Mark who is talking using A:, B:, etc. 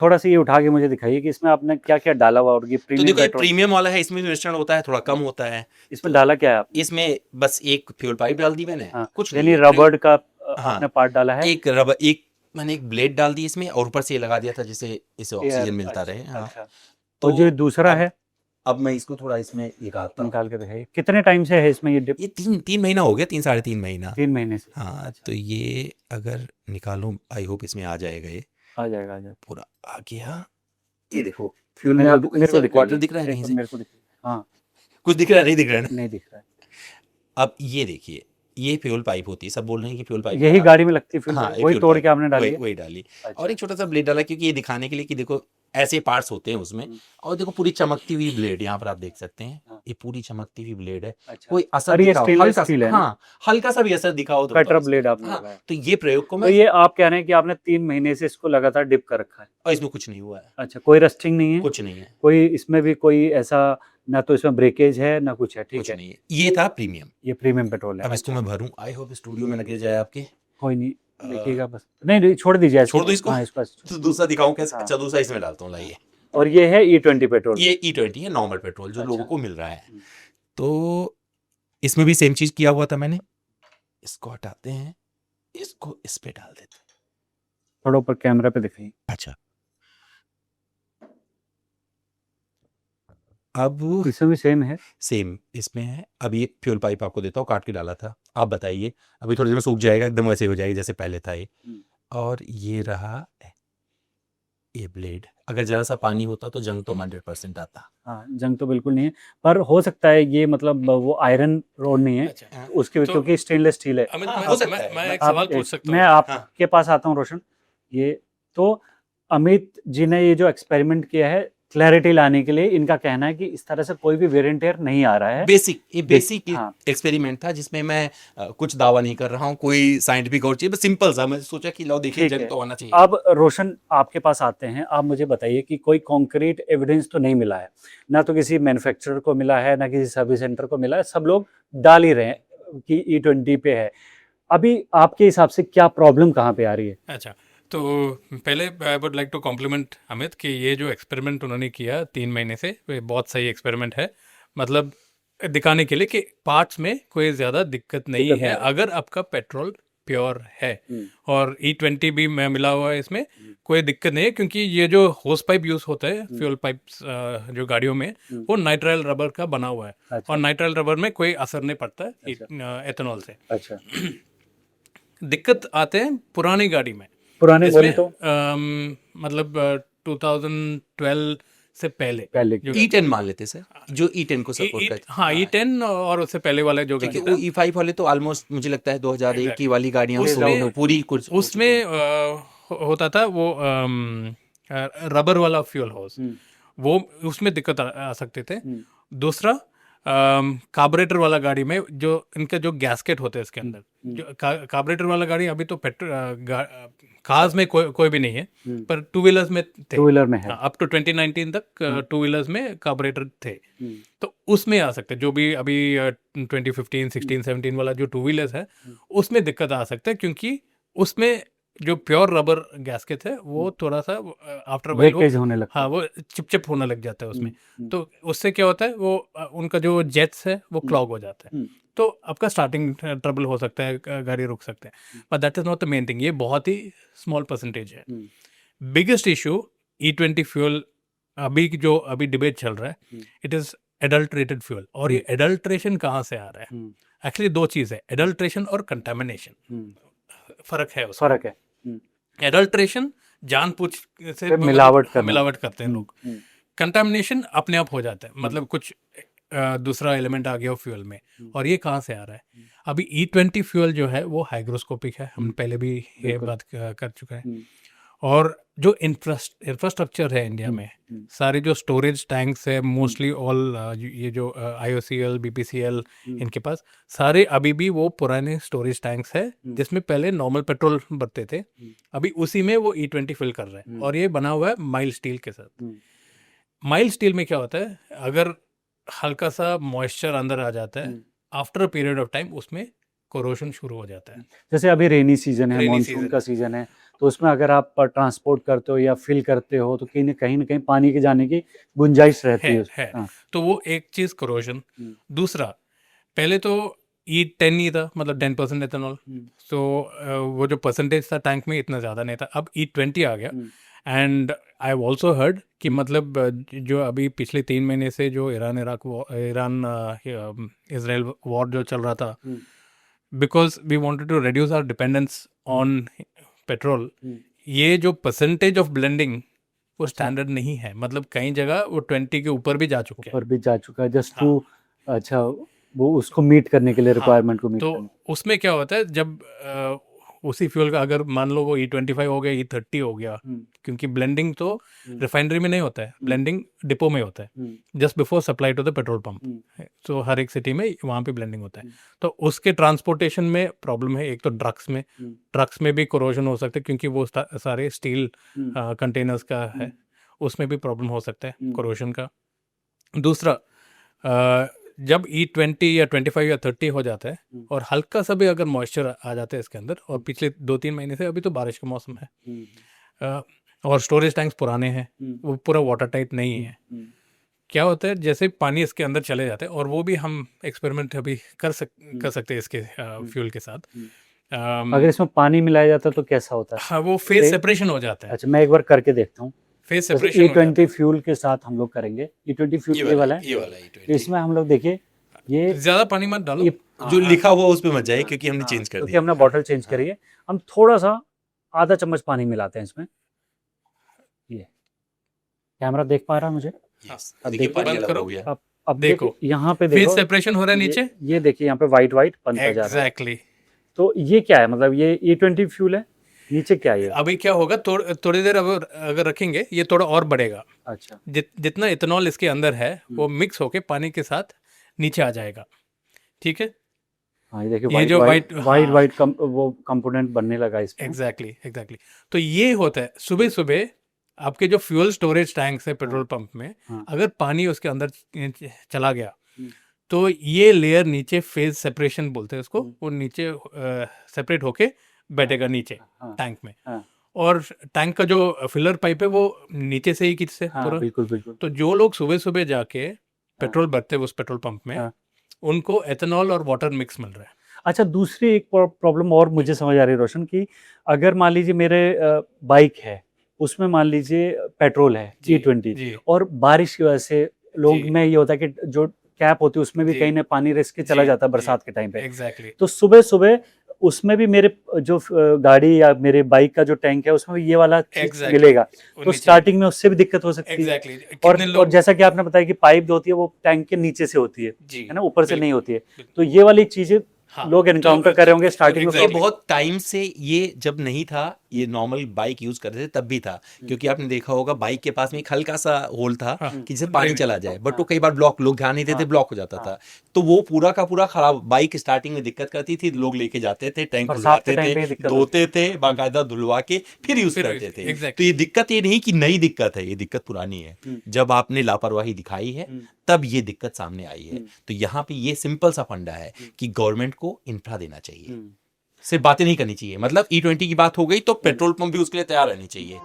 A: थोड़ा सा ये उठा के मुझे दिखाइए कि इसमें आपने क्या क्या डाला हुआ, और ये
B: तो
A: प्रीमियम
B: देखो ये
A: पेट्रोल
B: प्रीमियम वाला है, इसमें मिश्रण होता है, थोड़ा कम होता है।
A: इसमें
B: तो
A: डाला क्या है आपने?
B: इसमें बस एक फ्यूल पाइप डाल दी मैंने,
A: हाँ,
B: कुछ नहीं
A: यानी
B: है।
A: रबड़ का
B: हाँ,
A: आपने पार्ट डाला है।
B: एक रबर, एक मैंने एक ब्लेड डाल दी इसमें, और ऊपर से ये लगा दिया था जिससे इसे
A: एयर,
B: ऑक्सीजन मिलता रहे।
A: अच्छा
B: हाँ,
A: अच्छा। और
B: तो
A: जो दूसरा
B: अब
A: है,
B: अब मैं इसको थोड़ा इसमें निकालता हूँ।
A: निकाल के दिखाइए कितने टाइम से है इसमें ये डिप?
B: ये 3 महीना हो गया, 3 साढ़े 3 महीना।
A: 3 महीने से।
B: हाँ,
A: अच्छा,
B: तो ये अगर निकालूं, आई होप इसमें आ जाएगा ये।
A: आ जाएगा आ जाएगा।
B: पूरा आ गया। ये देखो फ्यूल में
A: मेरे
B: आपको
A: को
B: कहीं
A: मेरे को
B: से वाटर
A: दिखाइए,
B: दिख रहा है
A: एक
B: कहीं
A: बार
B: से?
A: मेरे को दिखाइए। हाँ,
B: कुछ दिख रहा है? नहीं दिख रहा है ना?
A: नहीं दिख रहा है।
B: अब ये देखिए, ये फ्यूल पाइप होती है, सब बोल रहे हैं कि फ्यूल पाइप
A: यही गाड़ी में लगती है फ्यूल
B: हाँ,
A: पाइप,
B: ये
A: वही
B: फ्यूल
A: तोड़
B: पाइप,
A: के आपने डाली
B: वही
A: है?
B: वही डाली। और
A: अच्छा।
B: एक छोटा सा ब्लेड डाला, क्योंकि ये दिखाने के लिए कि देखो ऐसे पार्ट्स होते हैं उसमें।
A: हम्म,
B: और देखो पूरी चमकती हुई ब्लेड, यहाँ पर आप देख सकते हैं,
A: हाँ,
B: ये पूरी चमकती हुई ब्लेड है।
A: अच्छा।
B: कोई असर
A: और ये
B: दिखाओ
A: स्टेनलेस
B: हल्का सा,
A: स्टील है ना?
B: हाँ, हल्का सा भी असर दिखाओ तो बताओ
A: कटर
B: इसमें।
A: ब्लेड आपने
B: हाँ,
A: लगाया।
B: तो ये प्रयोग को
A: तो
B: मैं,
A: ये आप कह रहे हैं कि आपने 3 महीने से इसको लगातार डिप कर रखा है?
B: और इसमें कुछ नहीं हुआ है,
A: अच्छा, कोई रस्टिंग नहीं है?
B: कुछ नहीं है,
A: कोई इसमें भी कोई ऐसा, ना तो इसमें ब्रेकेज है ना कुछ है, ठीक
B: कुछ
A: है।
B: नहीं है। ये था प्रीमियम।
A: ये प्रीमियम पेट्रोल है,
B: अब इसको
A: अच्छा।
B: मैं भरूं, आई होप स्टूडियो में लगे जाए आपके।
A: कोई नहीं,
B: अ,
A: देखिएगा बस, नहीं नहीं छोड़ दीजिए ऐसे
B: छोड़ दो
A: ही।
B: इसको।
A: हाँ, इसको ऐसे
B: तो दूसरा दिखाऊं कैसे?
A: हाँ
B: अच्छा, दूसरा इसमें डालता हूँ,
A: हाँ।
B: लाइए।
A: और ये है E20 पेट्रोल।
B: ये E20 है, नॉर्मल पेट्रोल जो लोगों
A: अच्छा।
B: को मिल रहा है।
A: हम्म,
B: तो इसमें भी सेम चीज किया हुआ था मैंने। इसको हटाते हैं, इसको इस पे डाल देते हैं।
A: थोड़ा ऊपर कैमरा पे दिखाइए।
B: अच्छा, अब
A: इसमें भी सेम है।
B: सेम इसमें है। अब ये फ्यूल पाइप आपको देता हूँ, काट के डाला था। आप बताइए, अभी थोड़ी देर में सूख जाएगा, एकदम वैसे हो जाएगी जैसे पहले था ये।
A: हम्म,
B: और ये रहा ये ब्लेड। अगर जरा सा पानी होता तो जंग तो 100% आता।
A: हाँ, जंग तो बिल्कुल नहीं है, पर हो सकता है ये, मतलब वो आयरन रोड नहीं है।
C: अच्छा,
B: हाँ,
A: उसके
C: तो
A: क्योंकि स्टेनलेस स्टील है।
C: अमित,
B: हाँ,
C: मैं
B: हो सकता
C: मैं
B: है।
C: मैं एक
A: आप
C: सवाल पूछ सकता
A: मैं
C: हूँ?
B: हाँ,
A: आपके पास आता हूँ रोशन। ये तो अमित जी ने ये जो एक्सपेरिमेंट किया है क्लैरिटी लाने के लिए, इनका कहना है कि इस तरह से कोई भी वेरिएंट एयर नहीं आ रहा है।
B: ये बेसिक
A: हाँ,
B: एक्सपेरिमेंट था, जिसमें मैं कुछ दावा नहीं कर रहा हूँ, कोई साइंटिफिक और चीज, बस सिंपल सा मैं सोचा कि लो देखिए,
A: ठीक
B: जंग
A: है।
B: तो आना चाहिए।
A: अब रोशन आपके पास आते हैं, आप मुझे बताइए कि कोई कॉन्क्रीट एविडेंस तो नहीं मिला है, ना तो किसी मैन्युफैक्चरर को मिला है, ना किसी सर्विस सेंटर को मिला है, सब लोग डाल ही रहे हैं कि E20 पे है। अभी आपके हिसाब से क्या प्रॉब्लम कहाँ पे आ रही है?
C: अच्छा, तो पहले I would like to compliment Amit कि ये जो एक्सपेरिमेंट उन्होंने किया 3 महीने से, ये बहुत सही एक्सपेरिमेंट है। मतलब दिखाने के लिए कि पार्ट्स में कोई ज़्यादा दिक्कत नहीं
A: दिक्कत
C: है
A: नहीं आ रही।
C: अगर आपका पेट्रोल प्योर है।
A: हम्म,
C: और E20 भी मैं मिला हुआ है इसमें,
A: हम्म,
C: कोई दिक्कत नहीं है, क्योंकि ये जो होस पाइप यूज़ होता है
A: हम्म,
C: फ्यूल पाइप्स जो गाड़ियों में,
A: हम्म,
C: वो नाइट्राइल रबर का बना हुआ है। और
A: अच्छा
C: नाइट्राइल रबर में कोई असर नहीं पड़ता है
A: अच्छा
C: एथेनॉल से।
A: अच्छा।
C: दिक्कत आते हैं पुरानी गाड़ी में।
A: पुराने
C: इसमें
A: बोले तो
C: मतलब 2012 से पहले
A: पहले
C: जो
A: की।
B: E10 मान लेते सर, जो E10 को सपोर्ट करते
C: हाँ,
B: हाँ,
C: E10 और उससे पहले वाला जो
B: क्योंकि
C: गाड़ी
B: वो
C: था,
B: E5 वाले तो ऑलमोस्ट मुझे लगता है 2001 की
C: एग्जैक्टली,
B: वाली गाड़ियां
A: फेज
B: तो
A: आउट हो
C: उसमें
A: चुकी
B: पूरी
A: हैं।
B: कुछ हो चुकी
C: उसमें
B: हैं।
C: होता था वो रबर वाला फ्यूल होस,
A: हम्म,
C: वो उसमें दिक्कत आ सकते थे।
A: हम्म,
C: दूसरा, कार्बोरेटर वाला गाड़ी में जो इनके जो गैस्केट होते हैं इसके
A: हम्म,
C: अंदर,
A: हम्म,
C: जो कार्बोरेटर वाला गाड़ी अभी तो कार्स में कोई भी नहीं है,
A: हम्म,
C: पर टू व्हीलर्स में थे।
A: टू व्हीलर में है।
C: हाँ, अप टू 2019 तक
A: हाँ,
C: टू व्हीलर्स में कार्बोरेटर थे।
A: हम्म,
C: तो उसमें आ सकते हैं, जो भी अभी 2015 16 17 वाला जो टू व्हीलर्स है,
A: हम्म,
C: उसमें दिक्कत आ सकता है, क्योंकि उसमें जो प्योर रबर गैस्केट है वो थोड़ा सा आफ्टर वाइल वो,
A: ब्रेकेज होने लगता
C: हाँ,
A: है।
C: वो चिपचिप होने लग जाता है उसमें।
A: हम्म,
C: तो उससे क्या होता है, वो उनका जो जेट्स है वो
A: हम्म,
C: क्लॉग हो जाता है।
A: हम्म,
C: तो आपका स्टार्टिंग ट्रबल हो सकता है, गाड़ी रुक सकते हैं, but that is not the main thing. ये बहुत ही स्मॉल परसेंटेज है।
A: हम्म,
C: बिगेस्ट इशू E20 फ्यूल, अभी डिबेट चल रहा है,
A: हम्म,
C: इट इज एडल्ट्रेटेड फ्यूल। और ये एडल्ट्रेशन कहाँ से आ रहा है?
A: हम्म,
C: एक्चुअली दो चीज़ है, एडल्ट्रेशन और कंटामिनेशन।
A: हम्म,
C: फर्क है उसमें।
A: फर्क है।
C: एडल्ट्रेशन जानबूझ से
A: फिर
C: मतलब
A: मिलावट करना।
C: मिलावट करते हैं लोग।
A: हम्म,
C: कंटामिनेशन अपने आप हो जाता है, मतलब कुछ दूसरा एलिमेंट आ गया फ्यूल में।
A: हम्म,
C: और ये कहाँ से आ रहा है? अभी E20 फ्यूल जो है वो हाइग्रोस्कोपिक है, हम पहले भी ये
A: बिल्कुल।
C: बात कर चुके हैं।
A: हम्म,
C: और जो इंफ्रास्ट्रक्चर है इंडिया में,
A: हम्म,
C: सारे जो स्टोरेज टैंक्स है, मोस्टली ऑल ये जो IOCL BPCL, इनके पास सारे अभी भी वो पुराने स्टोरेज टैंक्स है, जिसमें पहले नॉर्मल पेट्रोल भरते थे। अभी उसी में वो E20 फिल कर रहे हैं, और ये बना हुआ है माइल्ड स्टील के साथ।
A: हम्म,
C: माइल्ड स्टील में क्या होता है, अगर हल्का सा मॉइस्चर अंदर आ जाता है, after a period of time उसमें कोरोशन शुरू हो जाता है।
A: जैसे अभी रेनी सीजन है,
C: रेनी
A: मॉनसून
C: सीजन
A: का सीजन है, तो उसमें अगर आप ट्रांसपोर्ट करते हो या फिल करते हो तो कहीं ना कहीं पानी के जाने की गुंजाइश रहती है
C: है।
A: हाँ।
C: तो वो एक चीज करोजन।
A: हम्म।
C: दूसरा, पहले तो E10 नहीं था, मतलब 10% एथेनॉल, तो वो जो परसेंटेज था टैंक में इतना ज़्यादा नहीं था। अब E20 आ गया। And I have also heard कि मतलब जो अभी पिछले 3 महीने से जो ईरान इजराइल वॉर जो चल रहा था, because we wanted to reduce our dependence on petrol, ये जो परसेंटेज ऑफ ब्लेंडिंग वो स्टैंडर्ड नहीं है, मतलब कई जगह वो 20 के ऊपर भी जा चुके हैं।
A: ऊपर भी जा चुका है जस्ट टू अच्छा वो उसको मीट करने के लिए रिक्वायरमेंट को मीट
C: तो
A: करने।
C: उसमें क्या होता है, जब उसी फ्यूल का अगर मान लो वो E25 हो गया, E30 हो गया, क्योंकि ब्लेंडिंग तो रिफाइनरी में नहीं होता है, ब्लेंडिंग डिपो में होता है, just before supply to the petrol pump. तो हर एक सिटी में वहाँ पे ब्लेंडिंग होता है। तो उसके ट्रांसपोर्टेशन में प्रॉब्लम है। एक तो ट्रक्स में भी कोरोजन हो सकता है, क्योंकि वो सारे स्टील कंटेनर्स का है, उसमें भी प्रॉब्लम हो सकता है कोरोजन का। दूसरा, जब E20 या 25 या 30 हो जाता है और हल्का सा भी अगर मॉइस्चर आ जाता है इसके अंदर, और पिछले 2-3 महीने से अभी तो बारिश का मौसम है और स्टोरेज टैंक्स पुराने हैं, वो पूरा वाटर टाइट नहीं है, क्या होता है जैसे पानी इसके अंदर चले जाते हैं, और वो भी हम एक्सपेरिमेंट अभी कर सकते हैं इसके फ्यूल के साथ।
A: अगर इसमें पानी मिलाया जाता तो कैसा होता है?
C: हाँ, वो फेज सेपरेशन हो जाता है।
A: अच्छा, मैं एक बार करके देखता हूँ।
C: फेज सेपरेशन
A: E20 फ्यूल के साथ हम लोग करेंगे। E20 फ्यूल ये वाला है, तो इसमें हम लोग देखिए ये
C: ज्यादा पानी मत डालो,
B: जो लिखा हुआ उस पे मत जाए, क्योंकि हमने चेंज कर
A: क्योंकि
B: दिया।
A: हमने बॉटल चेंज करी है। हम थोड़ा सा आधा चम्मच पानी मिलाते हैं इसमें। ये कैमरा देख पा रहा है मुझे?
B: अब देखिए पानी अलग हो गया।
A: अब
C: देखो,
A: यहाँ पे
C: फेज
A: देखो
C: सेपरेशन हो रहा है नीचे।
A: ये देखिए यहाँ पे वाइट बनता जा रहा है।
C: एग्जैक्टली।
A: तो ये क्या है, मतलब ये E20 फ्यूल है, नीचे क्या है ये?
C: अभी क्या होगा, थोड़ी देर अगर रखेंगे ये थोड़ा और बढ़ेगा।
A: अच्छा,
C: जितना इथेनॉल इसके अंदर है वो मिक्स होके पानी के साथ नीचे आ जाएगा। ठीक है,
A: हाँ ये देखिए
C: ये जो
A: वाइट वो कंपोनेंट बनने लगा इसमें।
C: एग्जैक्टली। तो ये होता है सुबह सुबह आपके जो फ्यूल स्टोरेज टैंक्स है पेट्रोल पंप में, अगर पानी उसके अंदर चला गया तो ये लेयर नीचे, फेज सेपरेशन बोलते हैं उसको, वो नीचे सेपरेट होके बैठेगा नीचे टैंक में। और टैंक का जो फिलर पाइप है वो नीचे से ही किससे पूरा।
A: बिल्कुल।
C: तो जो लोग सुबह सुबह जाके पेट्रोल भरते हैं उस पेट्रोल पंप में, उनको एथेनॉल और वाटर मिक्स मिल रहा है।
A: अच्छा, दूसरी एक प्रॉब्लम और मुझे समझ आ रही है रोशन, कि अगर मान लीजिए मेरे बाइक है, उसमें मान लीजिए पेट्रोल है E20, और बारिश की वजह से लोग में ये होता है कि जो कैप होती है उसमें भी कहीं ना पानी रिस्क के चला जाता है बरसात के टाइम पे।
C: एग्जैक्टली।
A: तो सुबह सुबह उसमें भी मेरे जो गाड़ी या मेरे बाइक का जो टैंक है उसमें भी ये वाला मिलेगा, तो स्टार्टिंग में उससे भी दिक्कत हो सकती है। और जैसा कि आपने बताया कि पाइप जो होती है वो टैंक के नीचे से होती है ना, ऊपर से नहीं होती है। तो ये वाली चीजें लोग एनकाउंटर कर रहे होंगे स्टार्टिंग में।
B: ये बहुत टाइम से, ये जब नहीं था, ये नॉर्मल बाइक यूज करते थे तब भी था, क्योंकि आपने देखा होगा बाइक के पास में एक हल्का सा होल था कि जिससे पानी चला जाए, बट वो कई बार ब्लॉक, लोग ध्यान नहीं देते, ब्लॉक हो जाता था, तो वो पूरा का पूरा खराब। बाइक स्टार्टिंग में दिक्कत करती थी, लोग लेके जाते थे, टैंक धुलवाते थे, धोते थे, बाकायदा धुलवा के फिर यूज करते थे। तो ये दिक्कत ये नहीं कि नई दिक्कत है, ये दिक्कत पुरानी है। जब आपने लापरवाही दिखाई है तब ये दिक्कत सामने आई है। तो यहाँ पे ये सिंपल सा फंडा है कि गवर्नमेंट को इंफ्रा देना चाहिए, सिर्फ बातें नहीं करनी चाहिए। मतलब E20 की बात हो गई तो पेट्रोल पंप भी उसके लिए तैयार रहनी चाहिए।